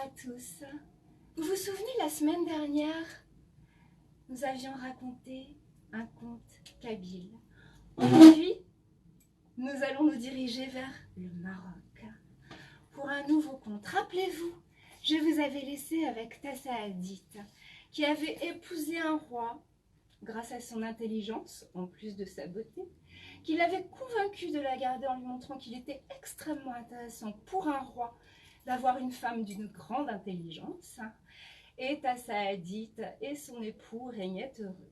à tous. Vous vous souvenez, la semaine dernière, nous avions raconté un conte kabyle. Aujourd'hui, nous allons nous diriger vers le Maroc pour un nouveau conte. Rappelez-vous, je vous avais laissé avec Tassaadit, qui avait épousé un roi grâce à son intelligence, en plus de sa beauté, qui l'avait convaincu de la garder en lui montrant qu'il était extrêmement intéressant pour un roi d'avoir une femme d'une grande intelligence. Et Tassaadit et son époux régnaient heureux.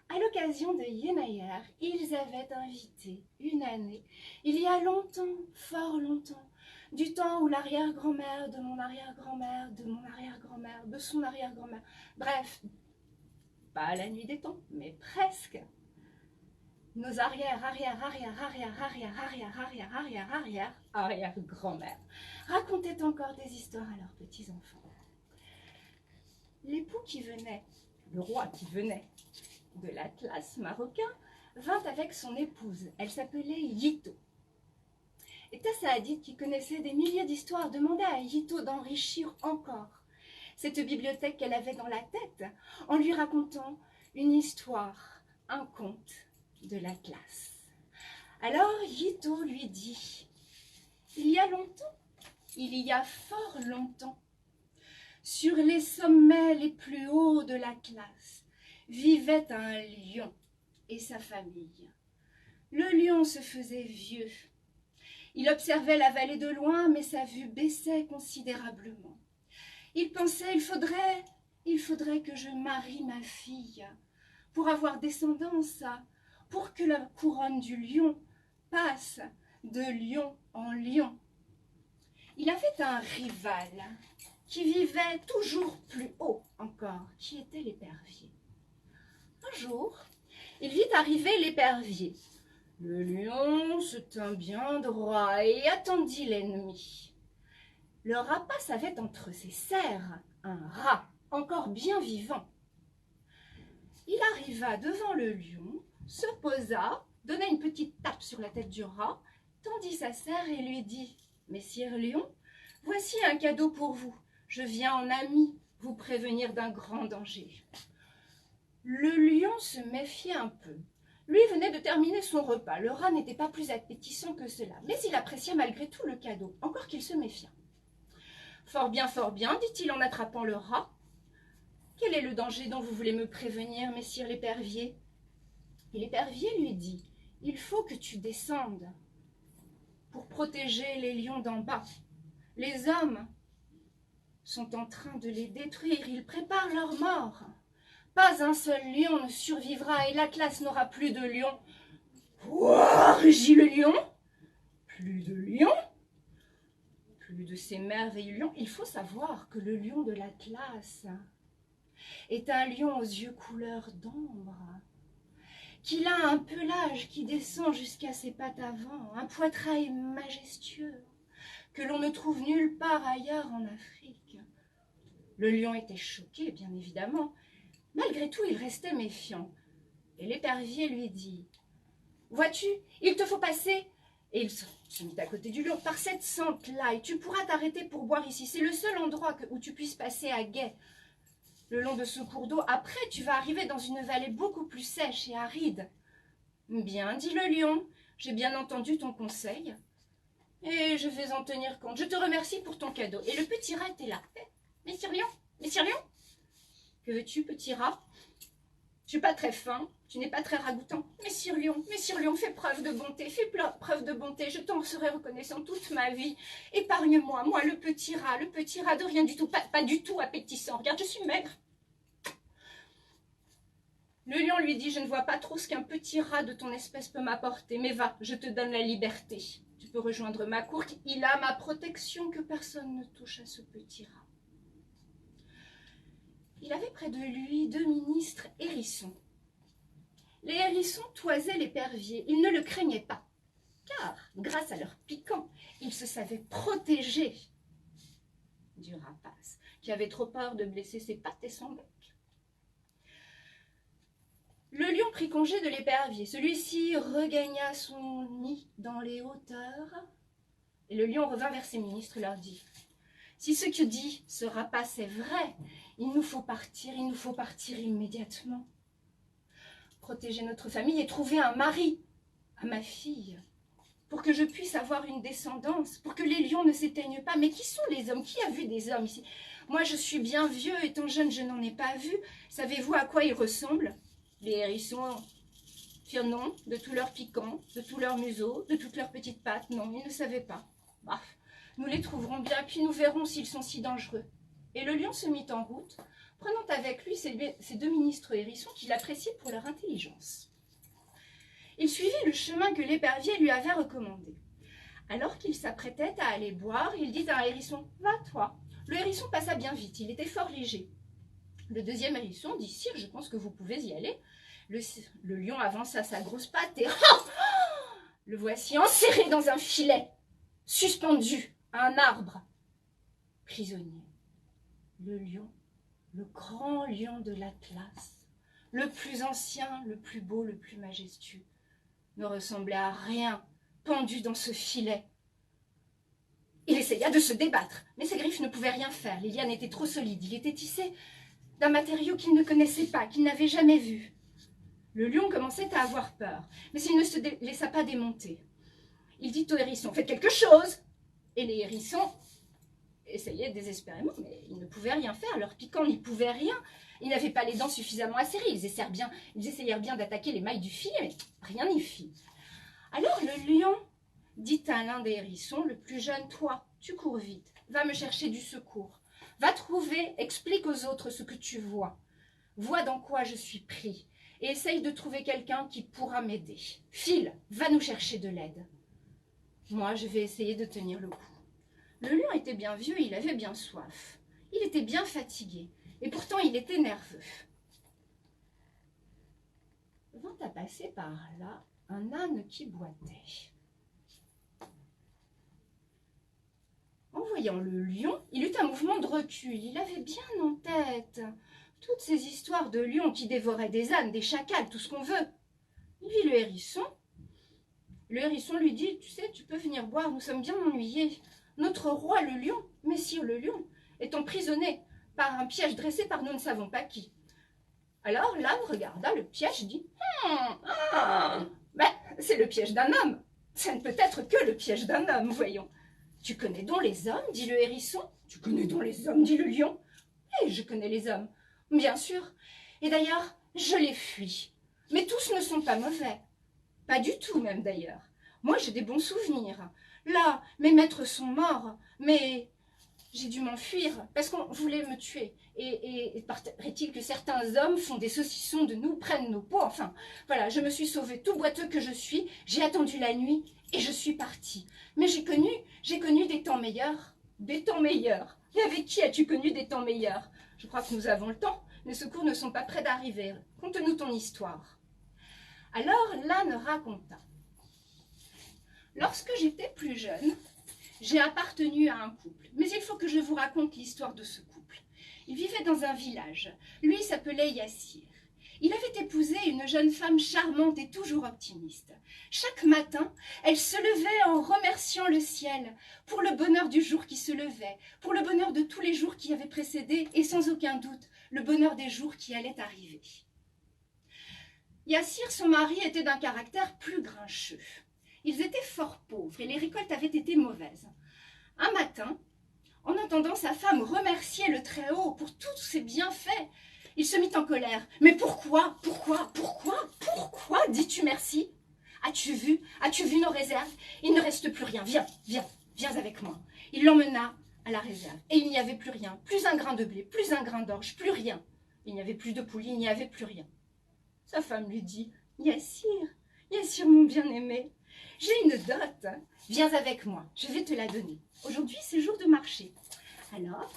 À l'occasion de Yenayer, ils avaient invité une année, il y a longtemps, fort longtemps, du temps où l'arrière-grand-mère de mon arrière-grand-mère, de mon arrière-grand-mère, de son arrière-grand-mère, bref, pas à la nuit des temps, mais presque, nos arrière-grand-mères racontaient encore des histoires à leurs petits-enfants. L'époux qui venait, le roi qui venait de l'Atlas marocain, vint avec son épouse. Elle s'appelait Yito. Et Tassaadit, qui connaissait des milliers d'histoires, demanda à Yito d'enrichir encore cette bibliothèque qu'elle avait dans la tête en lui racontant une histoire, un conte de l'Atlas. Alors Yito lui dit: il y a longtemps, il y a fort longtemps, sur les sommets les plus hauts de l'Atlas, vivait un lion et sa famille. Le lion se faisait vieux. Il observait la vallée de loin, mais sa vue baissait considérablement. Il pensait, il faudrait que je marie ma fille pour avoir descendance, pour que la couronne du lion passe de lion en lion. Il avait un rival qui vivait toujours plus haut encore, qui était l'épervier. Un jour, il vit arriver l'épervier. Le lion se tint bien droit et attendit l'ennemi. Le rapace avait entre ses serres un rat, encore bien vivant. Il arriva devant le lion, se posa, donna une petite tape sur la tête du rat, tendit sa serre et lui dit: « Messire lion, voici un cadeau pour vous. Je viens en ami vous prévenir d'un grand danger. » Le lion se méfiait un peu. Lui venait de terminer son repas. Le rat n'était pas plus appétissant que cela, mais il appréciait malgré tout le cadeau, encore qu'il se méfiât. « Fort bien, dit-il en attrapant le rat. Quel est le danger dont vous voulez me prévenir, messire l'épervier ?» Et l'épervier lui dit: « Il faut que tu descendes pour protéger les lions d'en bas. Les hommes sont en train de les détruire, ils préparent leur mort. Pas un seul lion ne survivra et l'Atlas n'aura plus de lions. »« Quoi ?» rugit le lion. « Plus de lions ? Plus de ces merveilleux lions. Il faut savoir que le lion de l'Atlas est un lion aux yeux couleur d'ambre, qu'il a un pelage qui descend jusqu'à ses pattes avant, un poitrail majestueux que l'on ne trouve nulle part ailleurs en Afrique. » Le lion était choqué, bien évidemment. Malgré tout, il restait méfiant. Et l'épervier lui dit: « Vois-tu, il te faut passer. » Et il se mit à côté du lion, « par cette sente-là, et tu pourras t'arrêter pour boire ici. C'est le seul endroit où tu puisses passer à guet. Le long de ce cours d'eau, après, tu vas arriver dans une vallée beaucoup plus sèche et aride. »« Bien, dit le lion, j'ai bien entendu ton conseil. Et je vais en tenir compte. Je te remercie pour ton cadeau. » Et le petit rat était là. « Messire lion, que veux-tu, petit rat? Tu n'es pas très fin, tu n'es pas très ragoûtant. Messire lion, fais preuve de bonté, je t'en serai reconnaissant toute ma vie. Épargne-moi, moi le petit rat de rien du tout, pas du tout appétissant. Regarde, je suis maigre. » Le lion lui dit: « Je ne vois pas trop ce qu'un petit rat de ton espèce peut m'apporter, mais va, je te donne la liberté. Tu peux rejoindre ma cour, il a ma protection, que personne ne touche à ce petit rat. » Il avait près de lui 2 ministres hérissons. Les hérissons toisaient l'épervier. Ils ne le craignaient pas, car, grâce à leur piquant, ils se savaient protégés du rapace, qui avait trop peur de blesser ses pattes et son bec. Le lion prit congé de l'épervier. Celui-ci regagna son nid dans les hauteurs, et le lion revint vers ses ministres et leur dit: « Si ce que dit ce rapace est vrai, il nous faut partir immédiatement. Protéger notre famille et trouver un mari à ma fille, pour que je puisse avoir une descendance, pour que les lions ne s'éteignent pas. Mais qui sont les hommes? Qui a vu des hommes ici? Moi, je suis bien vieux, étant jeune, je n'en ai pas vu. Savez-vous à quoi ils ressemblent? Les hérissons firent non, de tout leur piquant, de tout leur museau, de toutes leurs petites pattes. Non, ils ne savaient pas. Bah, nous les trouverons bien, puis nous verrons s'ils sont si dangereux. Et le lion se mit en route, prenant avec lui ces deux ministres hérissons qu'il appréciait pour leur intelligence. Il suivit le chemin que l'épervier lui avait recommandé. Alors qu'il s'apprêtait à aller boire, il dit à un hérisson « Va, toi ». Le hérisson passa bien vite, il était fort léger. Le deuxième hérisson dit « Sire, je pense que vous pouvez y aller ». Le lion avança sa grosse patte et le voici enserré dans un filet, suspendu à un arbre, prisonnier. Le lion, le grand lion de l'Atlas, le plus ancien, le plus beau, le plus majestueux, ne ressemblait à rien pendu dans ce filet. Il essaya de se débattre, mais ses griffes ne pouvaient rien faire. Les lianes étaient trop solides. Il était tissé d'un matériau qu'il ne connaissait pas, qu'il n'avait jamais vu. Le lion commençait à avoir peur, mais il ne se laissa pas démonter. Il dit aux hérissons « Faites quelque chose !» Et les hérissons essayaient désespérément, mais ils ne pouvaient rien faire. Leur piquant n'y pouvait rien. Ils n'avaient pas les dents suffisamment acérées. Ils essayèrent bien d'attaquer les mailles du filet, mais rien n'y fit. Alors le lion dit à l'un des hérissons, le plus jeune, « Toi, tu cours vite, va me chercher du secours. Va trouver, explique aux autres ce que tu vois. Vois dans quoi je suis pris. Et essaye de trouver quelqu'un qui pourra m'aider. File, va nous chercher de l'aide. Moi, je vais essayer de tenir le coup. » Le lion était bien vieux, il avait bien soif. Il était bien fatigué, et pourtant il était nerveux. Vint à passer par là un âne qui boitait. En voyant le lion, il eut un mouvement de recul. Il avait bien en tête toutes ces histoires de lions qui dévoraient des ânes, des chacals, tout ce qu'on veut. Il vit le hérisson. Le hérisson lui dit « Tu sais, tu peux venir boire, nous sommes bien ennuyés. Notre roi le lion, messire le lion, est emprisonné par un piège dressé par nous ne savons pas qui. » Alors l'âne regarda le piège et dit « Ben, c'est le piège d'un homme. Ça ne peut être que le piège d'un homme, voyons. » « Tu connais donc les hommes, dit le hérisson. Tu connais donc les hommes, dit le lion. Et je connais les hommes, bien sûr. Et d'ailleurs, je les fuis. Mais tous ne sont pas mauvais. Pas du tout même d'ailleurs. Moi j'ai des bons souvenirs. Là, mes maîtres sont morts, mais j'ai dû m'enfuir parce qu'on voulait me tuer. Et paraît-il que certains hommes font des saucissons de nous, prennent nos peaux. Enfin, voilà, je me suis sauvée tout boiteux que je suis. J'ai attendu la nuit et je suis partie. Mais j'ai connu des temps meilleurs. Des temps meilleurs. Et avec qui as-tu connu des temps meilleurs? Je crois que nous avons le temps. Les secours ne sont pas près d'arriver. Conte-nous ton histoire. Alors l'âne raconta. Lorsque j'étais plus jeune, j'ai appartenu à un couple. Mais il faut que je vous raconte l'histoire de ce couple. Il vivait dans un village. Lui s'appelait Yassir. Il avait épousé une jeune femme charmante et toujours optimiste. Chaque matin, elle se levait en remerciant le ciel pour le bonheur du jour qui se levait, pour le bonheur de tous les jours qui avaient précédé et sans aucun doute, le bonheur des jours qui allaient arriver. Yassir, son mari, était d'un caractère plus grincheux. Ils étaient fort pauvres et les récoltes avaient été mauvaises. Un matin, en entendant sa femme remercier le Très-Haut pour tous ses bienfaits, il se mit en colère. « Mais pourquoi, dis-tu merci? As-tu vu nos réserves? Il ne reste plus rien. Viens avec moi. » Il l'emmena à la réserve. Et il n'y avait plus rien. Plus un grain de blé, plus un grain d'orge, plus rien. Il n'y avait plus de poules, il n'y avait plus rien. Sa femme lui dit « Yassir, mon bien-aimé, j'ai une dot. Viens avec moi, je vais te la donner. Aujourd'hui, c'est jour de marché. » Alors,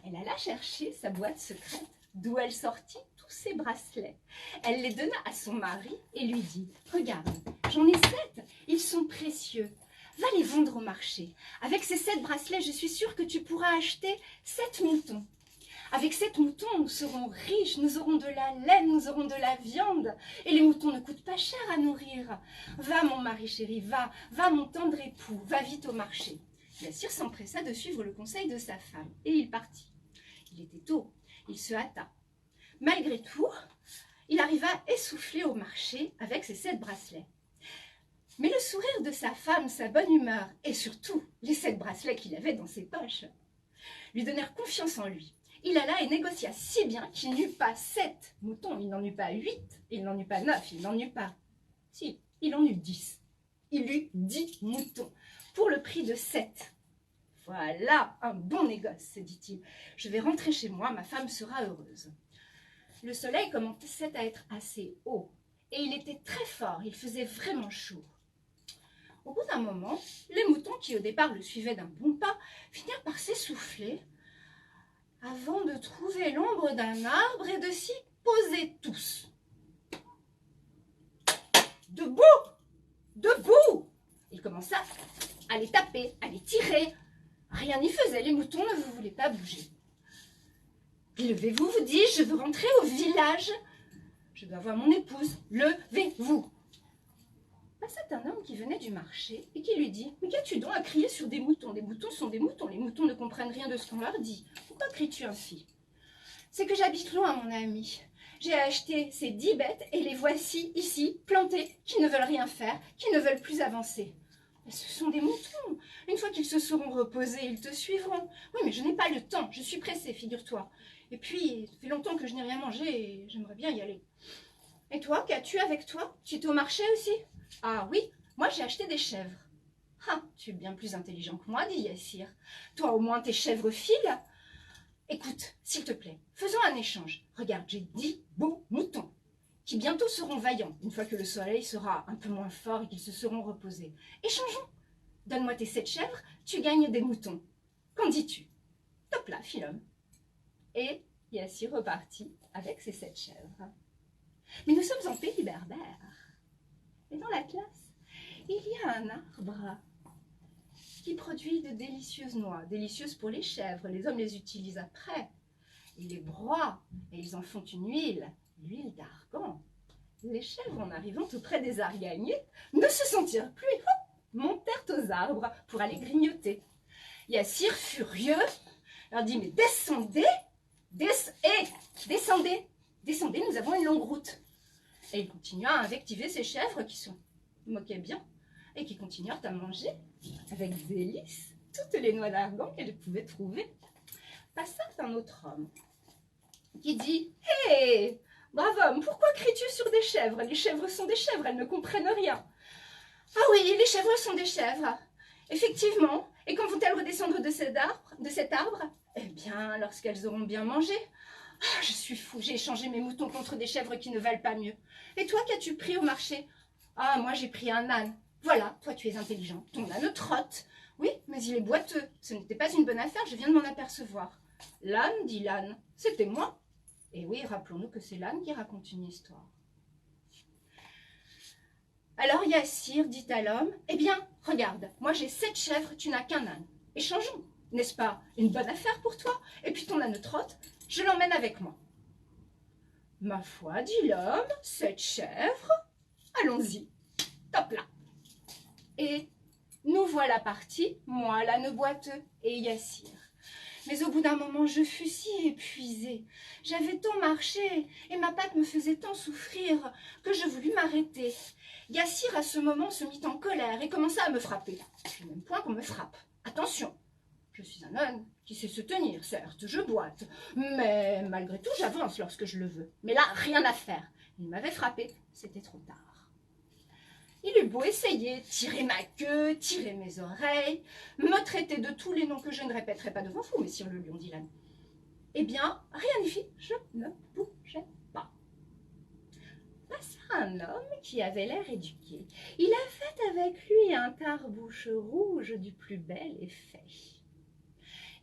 elle alla chercher sa boîte secrète, d'où elle sortit tous ses bracelets. Elle les donna à son mari et lui dit « Regarde, j'en ai 7, ils sont précieux. Va les vendre au marché. Avec ces 7 bracelets, je suis sûre que tu pourras acheter 7 moutons. Avec 7 moutons, nous serons riches, nous aurons de la laine, nous aurons de la viande. Et les moutons ne coûtent pas cher à nourrir. Va mon mari chéri, va mon tendre époux, va vite au marché. » Yassir s'empressa de suivre le conseil de sa femme et il partit. Il était tôt, il se hâta. Malgré tout, il arriva essoufflé au marché avec ses 7 bracelets. Mais le sourire de sa femme, sa bonne humeur et surtout les 7 bracelets qu'il avait dans ses poches lui donnèrent confiance en lui. Il alla et négocia si bien qu'il n'eut pas 7 moutons, il n'en eut pas 8, il n'en eut pas 9, il n'en eut pas... Si, il en eut 10. Il eut 10 moutons pour le prix de 7. Voilà un bon négoce, se dit-il. Je vais rentrer chez moi, ma femme sera heureuse. Le soleil commençait à être assez haut et il était très fort, il faisait vraiment chaud. Au bout d'un moment, les moutons qui au départ le suivaient d'un bon pas finirent par s'essouffler avant de trouver l'ombre d'un arbre et de s'y poser tous. Debout! Debout! Il commença à les taper, à les tirer. Rien n'y faisait, les moutons ne vous voulaient pas bouger. Levez-vous, vous dis-je, je veux rentrer au village. Je dois voir mon épouse. Levez-vous. Passait un homme qui venait du marché et qui lui dit « Mais qu'as-tu donc à crier sur des moutons? Les moutons sont des moutons, les moutons ne comprennent rien de ce qu'on leur dit. Pourquoi cries-tu ainsi ?»« C'est que j'habite loin, mon ami. J'ai acheté ces 10 bêtes et les voici ici, plantées, qui ne veulent rien faire, qui ne veulent plus avancer. » « Ce sont des moutons. Une fois qu'ils se seront reposés, ils te suivront. Oui, mais je n'ai pas le temps. Je suis pressée, figure-toi. Et puis, ça fait longtemps que je n'ai rien mangé et j'aimerais bien y aller. Et toi, qu'as-tu avec toi? Tu es au marché aussi? Ah oui, moi j'ai acheté des chèvres. Ah, tu es bien plus intelligent que moi, dit Yassir. Toi au moins tes chèvres filent. Écoute, s'il te plaît, faisons un échange. Regarde, j'ai 10 beaux moutons qui bientôt seront vaillants, une fois que le soleil sera un peu moins fort et qu'ils se seront reposés. Échangeons. Donne-moi tes 7 chèvres, tu gagnes des moutons. Qu'en dis-tu? Top là, fit l'homme. Et Yassir repartit avec ses 7 chèvres. Mais nous sommes en pays berbère. Et dans l'Atlas, il y a un arbre qui produit de délicieuses noix, délicieuses pour les chèvres. Les hommes les utilisent après. Ils les broient et ils en font une huile, l'huile d'argan. Les chèvres, en arrivant auprès des araignées, ne se sentirent plus, montèrent aux arbres pour aller grignoter. Yassir, furieux, leur dit « Mais descendez, descendez, descendez, nous avons une longue route. » Et il continua à invectiver ses chèvres qui se moquaient bien et qui continuèrent à manger avec délice toutes les noix d'argan qu'elles pouvaient trouver. Passa un autre homme qui dit « Hé, brave homme, pourquoi cries-tu sur des chèvres? Les chèvres sont des chèvres, elles ne comprennent rien. »« Ah oui, les chèvres sont des chèvres. Effectivement. Et quand vont-elles redescendre de cet arbre? Eh bien, lorsqu'elles auront bien mangé. Ah, je suis fou, j'ai échangé mes moutons contre des chèvres qui ne valent pas mieux. Et toi, qu'as-tu pris au marché? Ah, moi j'ai pris un âne. Voilà, toi tu es intelligent. Ton âne trotte. Oui, mais il est boiteux. Ce n'était pas une bonne affaire, je viens de m'en apercevoir. L'âne, dit l'âne, c'était moi. Et oui, rappelons-nous que c'est l'âne qui raconte une histoire. Alors Yassir dit à l'homme, eh bien, regarde, moi j'ai 7 chèvres, tu n'as qu'un âne. Échangeons, n'est-ce pas une bonne affaire pour toi? Et puis ton âne trotte, je l'emmène avec moi. Ma foi, dit l'homme, 7 chèvres, allons-y, top là. Et nous voilà partis, moi l'âne boiteux et Yassir. Mais au bout d'un moment, je fus si épuisée. J'avais tant marché et ma patte me faisait tant souffrir que je voulus m'arrêter. Yassir, à ce moment, se mit en colère et commença à me frapper. Je n'aime point qu'on me frappe. Attention, je suis un âne qui sait se tenir, certes, je boite, mais malgré tout, j'avance lorsque je le veux. Mais là, rien à faire. Il m'avait frappé, c'était trop tard. Il eut beau essayer, tirer ma queue, tirer mes oreilles, me traiter de tous les noms que je ne répéterai pas devant vous, messire le lion, dit l'âne. Eh bien, rien n'y fit, je ne bougeais pas. Passa un homme qui avait l'air éduqué. Il avait avec lui un tarbouche rouge du plus bel effet.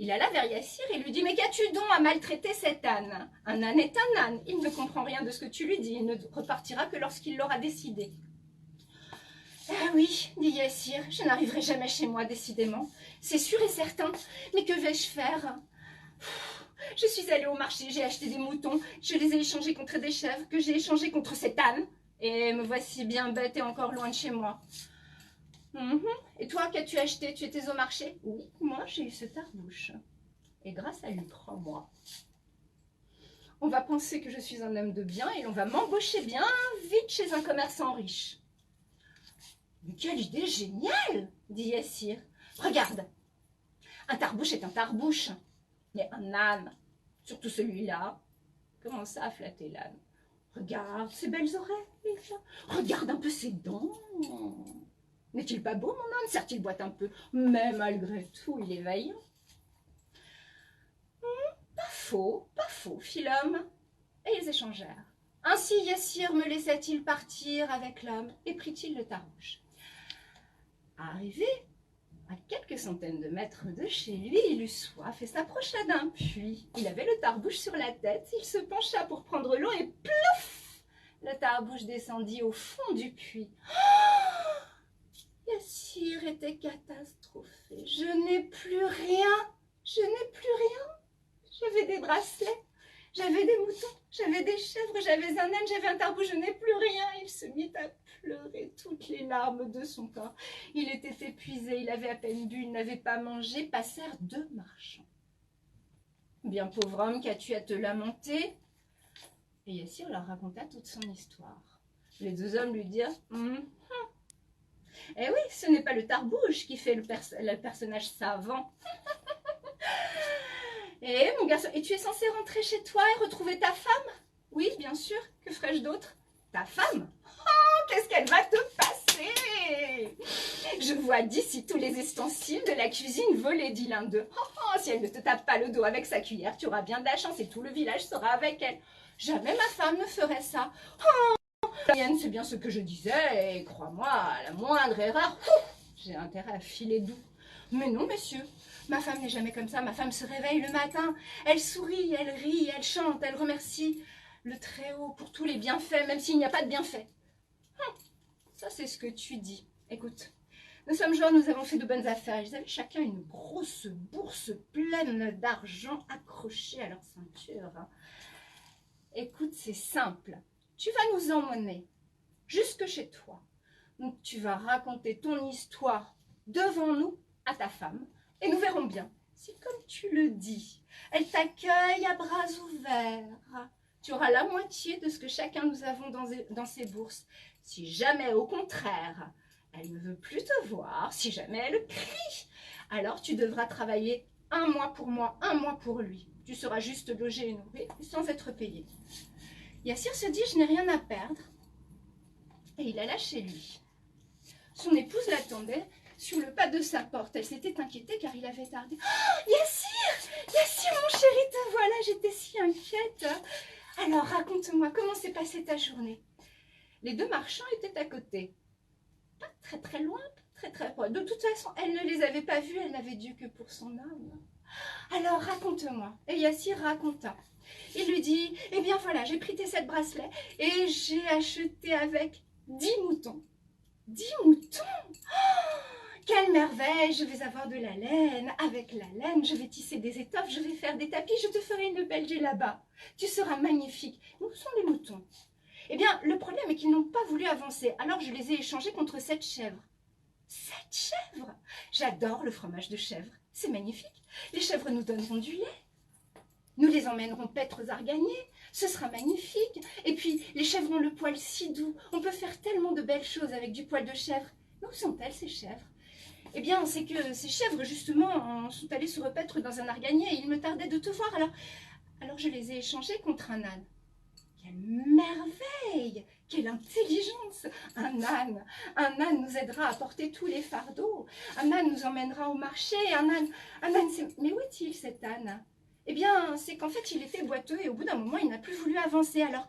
Il alla vers Yassir et lui dit « Mais qu'as-tu donc à maltraiter cet âne? Un âne est un âne, il ne comprend rien de ce que tu lui dis, il ne repartira que lorsqu'il l'aura décidé. » Ah oui, dit Yassir, je n'arriverai jamais chez moi, décidément. C'est sûr et certain. Mais que vais-je faire? Je suis allée au marché, j'ai acheté des moutons, je les ai échangés contre des chèvres, que j'ai échangés contre cet âne. Et me voici bien bête et encore loin de chez moi. Mhm. Et toi, qu'as-tu acheté? Tu étais au marché? Oui, moi j'ai eu ce tarbouche. Et grâce à lui, crois-moi, on va penser que je suis un homme de bien et l'on va m'embaucher bien vite chez un commerçant riche. Mais quelle idée géniale, dit Yassir. Regarde, un tarbouche est un tarbouche, mais un âne, surtout celui-là, commença à flatter l'âne. Regarde ses belles oreilles, regarde un peu ses dents. N'est-il pas beau, mon âne? Certes, il boite un peu, mais malgré tout, il est vaillant. Pas faux, fit l'homme. Et ils échangèrent. Ainsi Yassir me laissa-t-il partir avec l'homme et prit-il le tarbouche. Arrivé à quelques centaines de mètres de chez lui, il eut soif et s'approcha d'un puits. Il avait le tarbouche sur la tête, il se pencha pour prendre l'eau et plouf! Le tarbouche descendit au fond du puits. Yassir était catastrophé. Je n'ai plus rien, je n'ai plus rien. J'avais des bracelets, j'avais des moutons, j'avais des chèvres, j'avais un âne, j'avais un tarbouche, je n'ai plus rien. Il se mit à pleurer toutes les larmes de son corps. Il était épuisé, il avait à peine bu, il n'avait pas mangé. Passèrent 2 marchands. Bien pauvre homme, qu'as-tu à te lamenter? Et Yassir leur raconta toute son histoire. Les 2 hommes lui dirent Eh oui, ce n'est pas le tarbouche qui fait le personnage savant. Eh mon garçon, et tu es censé rentrer chez toi et retrouver ta femme? Oui, bien sûr, que ferais-je d'autre? Ta femme? Oh, qu'est-ce qu'elle va te passer? Je vois d'ici tous les ustensiles de la cuisine volés, dit l'un d'eux. Oh, si elle ne te tape pas le dos avec sa cuillère, tu auras bien de la chance et tout le village sera avec elle. Jamais ma femme ne ferait ça. Oh, la mienne, c'est bien ce que je disais, et crois-moi, à la moindre erreur, j'ai intérêt à filer doux. Mais non, messieurs, ma femme n'est jamais comme ça. Ma femme se réveille le matin, elle sourit, elle rit, elle chante, elle remercie le Très-Haut pour tous les bienfaits, même s'il n'y a pas de bienfaits. Ça, c'est ce que tu dis. Écoute, nous sommes jeunes, nous avons fait de bonnes affaires. Ils avaient chacun une grosse bourse pleine d'argent accrochée à leur ceinture. Écoute, c'est simple. Tu vas nous emmener jusque chez toi. Donc, tu vas raconter ton histoire devant nous, à ta femme, et nous verrons bien. Si, comme tu le dis, elle t'accueille à bras ouverts, tu auras la moitié de ce que chacun nous avons dans ses bourses. Si jamais, au contraire, elle ne veut plus te voir, si jamais elle crie, alors tu devras travailler 1 mois pour moi, 1 mois pour lui. Tu seras juste logé et nourri, sans être payé. Yassir se dit, je n'ai rien à perdre. Et il alla chez lui. Son épouse l'attendait sur le pas de sa porte. Elle s'était inquiétée car il avait tardé. Oh, Yassir, mon chéri, te voilà, j'étais si inquiète. Alors, raconte-moi, comment s'est passée ta journée? Les 2 marchands étaient à côté. Pas très très loin, pas très très proche. De toute façon, elle ne les avait pas vus, elle n'avait Dieu que pour son âme. Alors, raconte-moi. Et Yassir raconta. Il lui dit, eh bien voilà, j'ai pris tes 7 bracelets et j'ai acheté avec 10 moutons. 10 moutons? Oh, quelle merveille! Je vais avoir de la laine. Avec la laine, je vais tisser des étoffes, je vais faire des tapis, je te ferai une belle djellaba. Tu seras magnifique. Où sont les moutons? Eh bien, le problème est qu'ils n'ont pas voulu avancer, alors je les ai échangés contre 7 chèvres. 7 chèvres? J'adore le fromage de chèvre. C'est magnifique. Les chèvres nous donneront du lait. Nous les emmènerons paître Zarganier, ce sera magnifique. Et puis, les chèvres ont le poil si doux. On peut faire tellement de belles choses avec du poil de chèvre. Mais où sont-elles, ces chèvres? Eh bien, c'est que ces chèvres, justement, sont allées se repaître dans un arganier et il me tardait de te voir. Alors je les ai échangées contre un âne. Quelle merveille! Quelle intelligence! Un âne nous aidera à porter tous les fardeaux. Un âne nous emmènera au marché. Un âne, mais où est-il cet âne? Eh bien, c'est qu'en fait, il était boiteux et au bout d'un moment, il n'a plus voulu avancer. Alors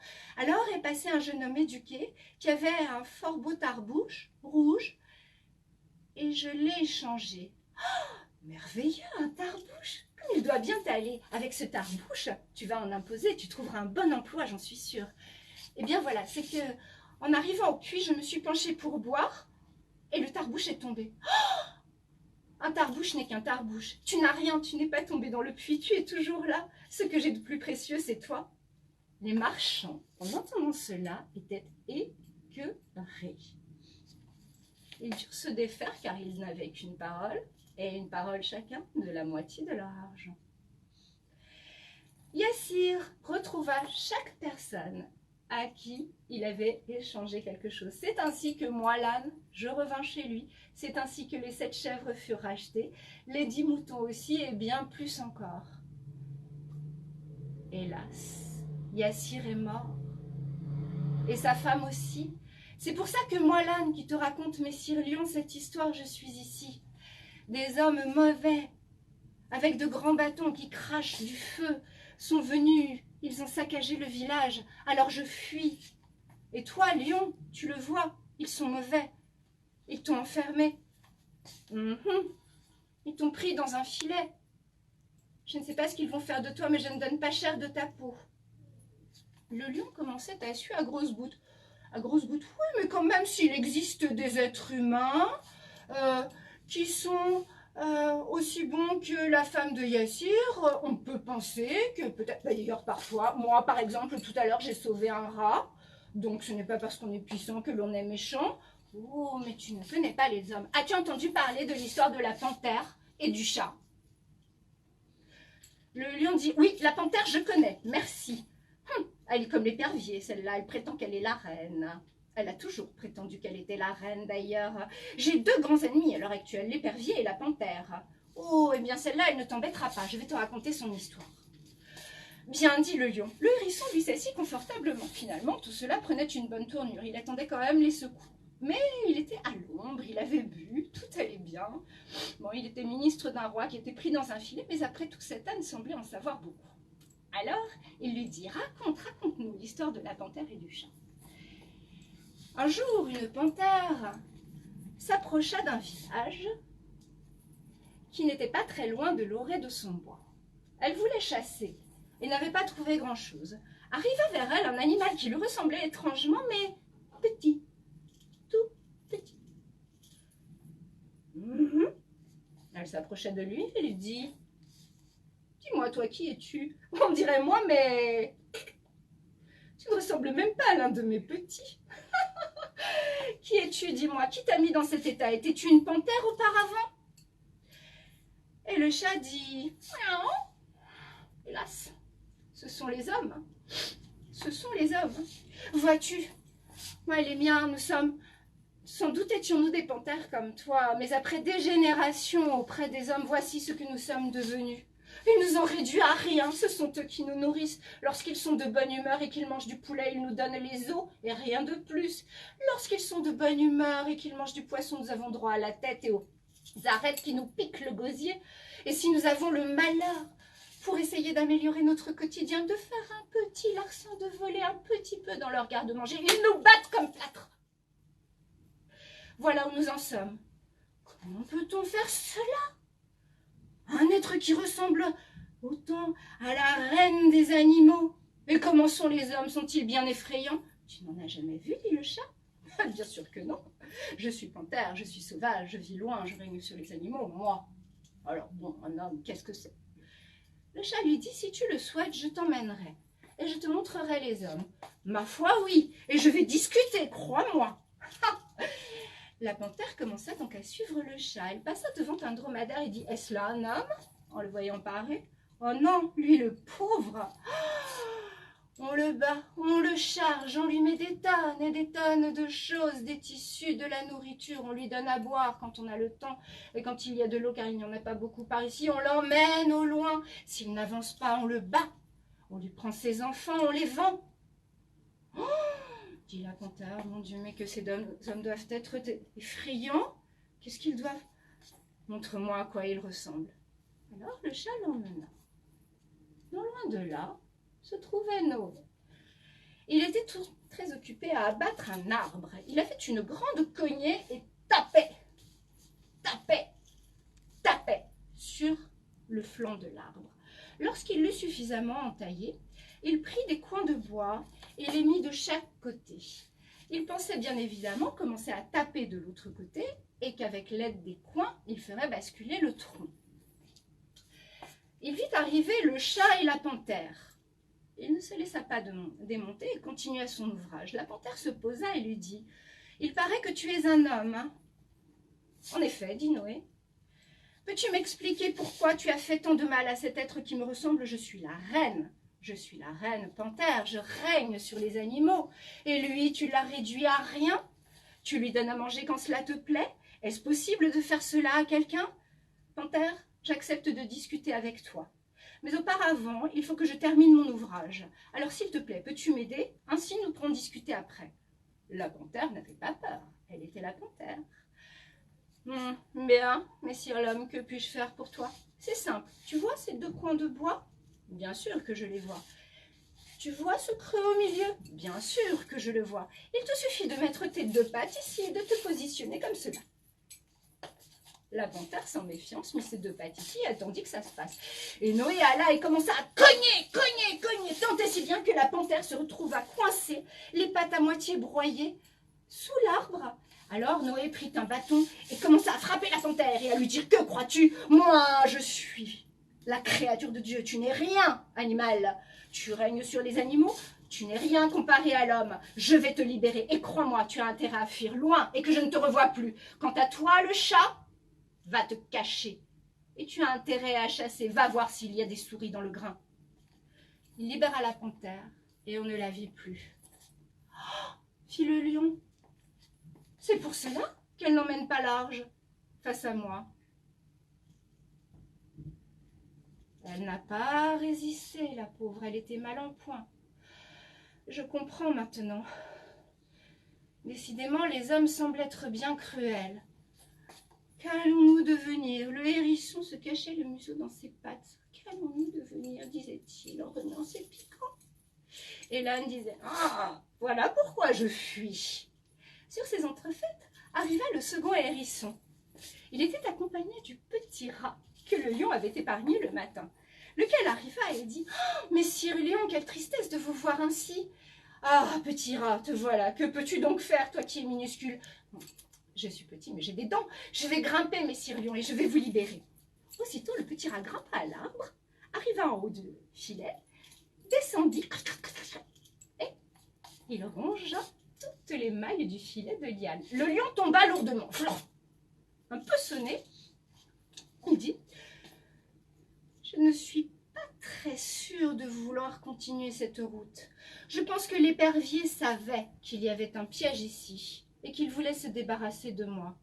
est passé un jeune homme éduqué qui avait un fort beau tarbouche rouge et je l'ai échangé. Oh, merveilleux, un tarbouche! Comme il doit bien t'aller. Avec ce tarbouche, tu vas en imposer, tu trouveras un bon emploi, j'en suis sûre. Eh bien voilà, c'est que en arrivant au puits, je me suis penchée pour boire et le tarbouche est tombé. Oh, un tarbouche n'est qu'un tarbouche. Tu n'as rien, tu n'es pas tombé dans le puits, tu es toujours là. Ce que j'ai de plus précieux, c'est toi. Les marchands, en entendant cela, étaient écœurés. Ils durent se défaire car ils n'avaient qu'une parole, et une parole chacun de la moitié de leur argent. Yassir retrouva chaque personne à qui il avait échangé quelque chose. C'est ainsi que moi, l'âne, je revins chez lui. C'est ainsi que les 7 chèvres furent rachetées, les 10 moutons aussi, et bien plus encore. Hélas, Yassir est mort. Et sa femme aussi. C'est pour ça que moi, l'âne, qui te raconte, messire Lion, cette histoire, je suis ici. Des hommes mauvais, avec de grands bâtons qui crachent du feu, sont venus, ils ont saccagé le village, alors je fuis. Et toi, Lion, tu le vois, ils sont mauvais. Ils t'ont enfermé. Ils t'ont pris dans un filet. Je ne sais pas ce qu'ils vont faire de toi, mais je ne donne pas cher de ta peau. Le lion commençait à suer à grosses gouttes. À grosses gouttes, oui, mais quand même, s'il existe des êtres humains qui sont aussi bons que la femme de Yassir, on peut penser que peut-être, d'ailleurs parfois, moi par exemple, tout à l'heure, j'ai sauvé un rat, donc ce n'est pas parce qu'on est puissant que l'on est méchant. Oh, mais tu ne connais pas les hommes. As-tu entendu parler de l'histoire de la panthère et du chat? Le lion dit, oui, la panthère, je connais, merci. Elle est comme l'épervier, celle-là, elle prétend qu'elle est la reine. Elle a toujours prétendu qu'elle était la reine, d'ailleurs. J'ai 2 grands ennemis à l'heure actuelle, l'épervier et la panthère. Oh, eh bien celle-là, elle ne t'embêtera pas, je vais te raconter son histoire. Bien, dit le lion. Le hérisson lui s'assit confortablement. Finalement, tout cela prenait une bonne tournure. Il attendait quand même les secours. Mais il était à l'ombre, il avait bu, tout allait bien. Bon, il était ministre d'un roi qui était pris dans un filet, mais après tout, cet âne semblait en savoir beaucoup. Alors, il lui dit, raconte-nous l'histoire de la panthère et du chat. Un jour, une panthère s'approcha d'un village qui n'était pas très loin de l'orée de son bois. Elle voulait chasser et n'avait pas trouvé grand-chose. Arriva vers elle un animal qui lui ressemblait étrangement, mais petit, tout petit. Elle s'approcha de lui et lui dit, « Dis-moi, toi, qui es-tu? On dirait moi, mais tu ne ressembles même pas à l'un de mes petits. Qui es-tu, dis-moi? Qui t'a mis dans cet état? Étais-tu une panthère auparavant? » Et le chat dit, « Non, hélas, ce sont les hommes. Ce sont les hommes. Vois-tu, moi et les miens, nous sommes... Sans doute étions-nous des panthères comme toi, mais après des générations auprès des hommes, voici ce que nous sommes devenus. Ils nous ont réduits à rien, ce sont eux qui nous nourrissent. Lorsqu'ils sont de bonne humeur et qu'ils mangent du poulet, ils nous donnent les os et rien de plus. Lorsqu'ils sont de bonne humeur et qu'ils mangent du poisson, nous avons droit à la tête et aux arêtes qui nous piquent le gosier. Et si nous avons le malheur, pour essayer d'améliorer notre quotidien, de faire un petit larcin, de voler un petit peu dans leur garde-manger, ils nous battent comme plâtre. Voilà où nous en sommes. Comment peut-on faire cela? Un être qui ressemble autant à la reine des animaux. Et comment sont les hommes? Sont-ils bien effrayants? Tu n'en as jamais vu, dit le chat. Bien sûr que non. Je suis panthère, je suis sauvage, je vis loin, je règne sur les animaux, moi. Alors bon, un homme, qu'est-ce que c'est? Le chat lui dit, si tu le souhaites, je t'emmènerai. Et je te montrerai les hommes. Ma foi, oui. Et je vais discuter, crois-moi. La panthère commença donc à suivre le chat. Elle passa devant un dromadaire et dit, est-ce là un homme? En le voyant parer. Oh non, lui le pauvre. On le bat, on le charge, on lui met des tonnes et des tonnes de choses, des tissus, de la nourriture, on lui donne à boire quand on a le temps et quand il y a de l'eau, car il n'y en a pas beaucoup par ici, on l'emmène au loin. S'il n'avance pas, on le bat, on lui prend ses enfants, on les vend. Oh, dit la panthère, mon Dieu, mais que ces hommes doivent être effrayants. Qu'est-ce qu'ils doivent? Montre-moi à quoi ils ressemblent. Alors le chat l'emmena. Non loin de là se trouvait Noé. Il était très occupé à abattre un arbre. Il a fait une grande cognée et tapait sur le flanc de l'arbre. Lorsqu'il l'eut suffisamment entaillé, il prit des coins de bois et les mit de chaque côté. Il pensait bien évidemment commencer à taper de l'autre côté et qu'avec l'aide des coins, il ferait basculer le tronc. Il vit arriver le chat et la panthère. Il ne se laissa pas démonter et continua son ouvrage. La panthère se posa et lui dit, « Il paraît que tu es un homme, hein? En effet, dit Noé. Peux-tu m'expliquer pourquoi tu as fait tant de mal à cet être qui me ressemble? Je suis la reine. Je suis la reine panthère, je règne sur les animaux. Et lui, tu l'as réduit à rien? Tu lui donnes à manger quand cela te plaît? Est-ce possible de faire cela à quelqu'un? Panthère, j'accepte de discuter avec toi. Mais auparavant, il faut que je termine mon ouvrage. Alors s'il te plaît, peux-tu m'aider? Ainsi nous pourrons discuter après. La panthère n'avait pas peur, elle était la panthère. Bien, messire l'homme, que puis-je faire pour toi? C'est simple, tu vois ces deux coins de bois? Bien sûr que je les vois. Tu vois ce creux au milieu? Bien sûr que je le vois. Il te suffit de mettre tes deux pattes ici et de te positionner comme cela. La panthère, sans méfiance, mit ses deux pattes ici et attendit que ça se passe. Et Noé alla et commença à cogner, tant et si bien que la panthère se retrouva coincée, les pattes à moitié broyées, sous l'arbre. Alors Noé prit un bâton et commença à frapper la panthère et à lui dire: que crois-tu? Moi, je suis la créature de Dieu. Tu n'es rien, animal. Tu règnes sur les animaux. Tu n'es rien comparé à l'homme. Je vais te libérer. Et crois-moi, tu as intérêt à fuir loin et que je ne te revoie plus. Quant à toi, le chat, va te cacher. Et tu as intérêt à chasser. Va voir s'il y a des souris dans le grain. Il libéra la panthère et on ne la vit plus. Oh, fit le lion. C'est pour cela qu'elle n'emmène pas large face à moi. Elle n'a pas résisté, la pauvre, elle était mal en point. Je comprends maintenant. Décidément, les hommes semblent être bien cruels. Qu'allons-nous devenir? Le hérisson se cachait le museau dans ses pattes. Qu'allons-nous devenir, disait-il en renant ses piquants. Et l'âne disait: ah, voilà pourquoi je fuis. Sur ces entrefaites arriva le second hérisson. Il était accompagné du petit rat que le lion avait épargné le matin, lequel arriva et dit: oh, messire lion, quelle tristesse de vous voir ainsi. Ah, petit rat, te voilà, que peux-tu donc faire, toi qui es minuscule? Je suis petit, mais j'ai des dents. Je vais grimper, messire lion, et je vais vous libérer. Aussitôt, le petit rat grimpa à l'arbre, arriva en haut du filet, descendit, et il rongea toutes les mailles du filet de liane. Le lion tomba lourdement. Un peu sonné, il dit: je ne suis pas très sûre de vouloir continuer cette route. Je pense que l'épervier savait qu'il y avait un piège ici et qu'il voulait se débarrasser de moi.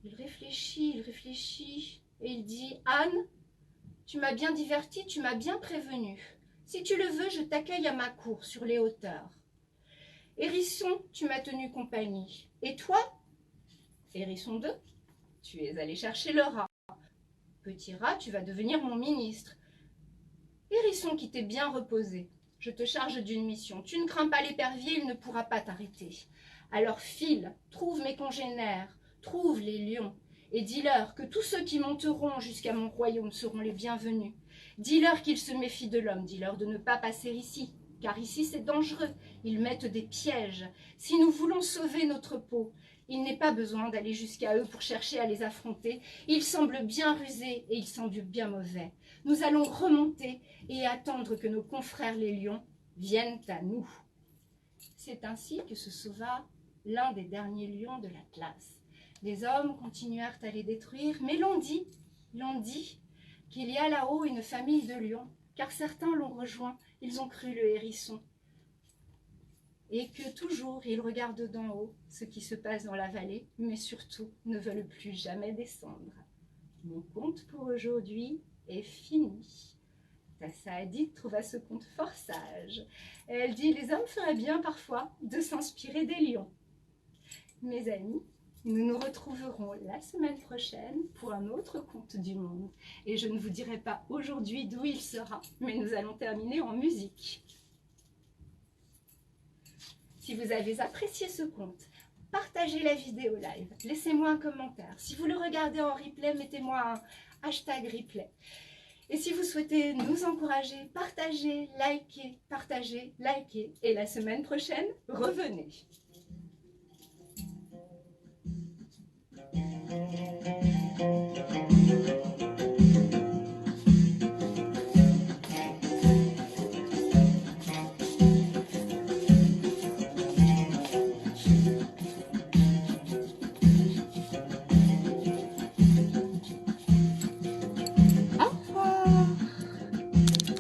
Il réfléchit et il dit: Anne, tu m'as bien diverti, tu m'as bien prévenu. Si tu le veux, je t'accueille à ma cour sur les hauteurs. Hérisson, tu m'as tenu compagnie. Et toi, Hérisson 2, tu es allé chercher le rat. Petit rat, tu vas devenir mon ministre. Hérisson qui t'es bien reposé, je te charge d'une mission. Tu ne crains pas l'épervier, il ne pourra pas t'arrêter. Alors file, trouve mes congénères, trouve les lions, et dis-leur que tous ceux qui monteront jusqu'à mon royaume seront les bienvenus. Dis-leur qu'ils se méfient de l'homme, dis-leur de ne pas passer ici, car ici c'est dangereux, ils mettent des pièges. Si nous voulons sauver notre peau, il n'est pas besoin d'aller jusqu'à eux pour chercher à les affronter. Ils semblent bien rusés et ils semblent bien mauvais. Nous allons remonter et attendre que nos confrères les lions viennent à nous. C'est ainsi que se sauva l'un des derniers lions de l'Atlas. Les hommes continuèrent à les détruire, mais l'on dit qu'il y a là-haut une famille de lions, car certains l'ont rejoint, ils ont cru le hérisson. Et que toujours ils regardent d'en haut ce qui se passe dans la vallée, mais surtout ne veulent plus jamais descendre. Mon conte pour aujourd'hui est fini. Tassaadit trouva ce conte fort sage. Elle dit: les hommes feraient bien parfois de s'inspirer des lions. Mes amis, nous nous retrouverons la semaine prochaine pour un autre conte du monde. Et je ne vous dirai pas aujourd'hui d'où il sera, mais nous allons terminer en musique. Si vous avez apprécié ce conte, partagez la vidéo live, laissez-moi un commentaire. Si vous le regardez en replay, mettez-moi un hashtag replay. Et si vous souhaitez nous encourager, partagez, likez, et la semaine prochaine, revenez.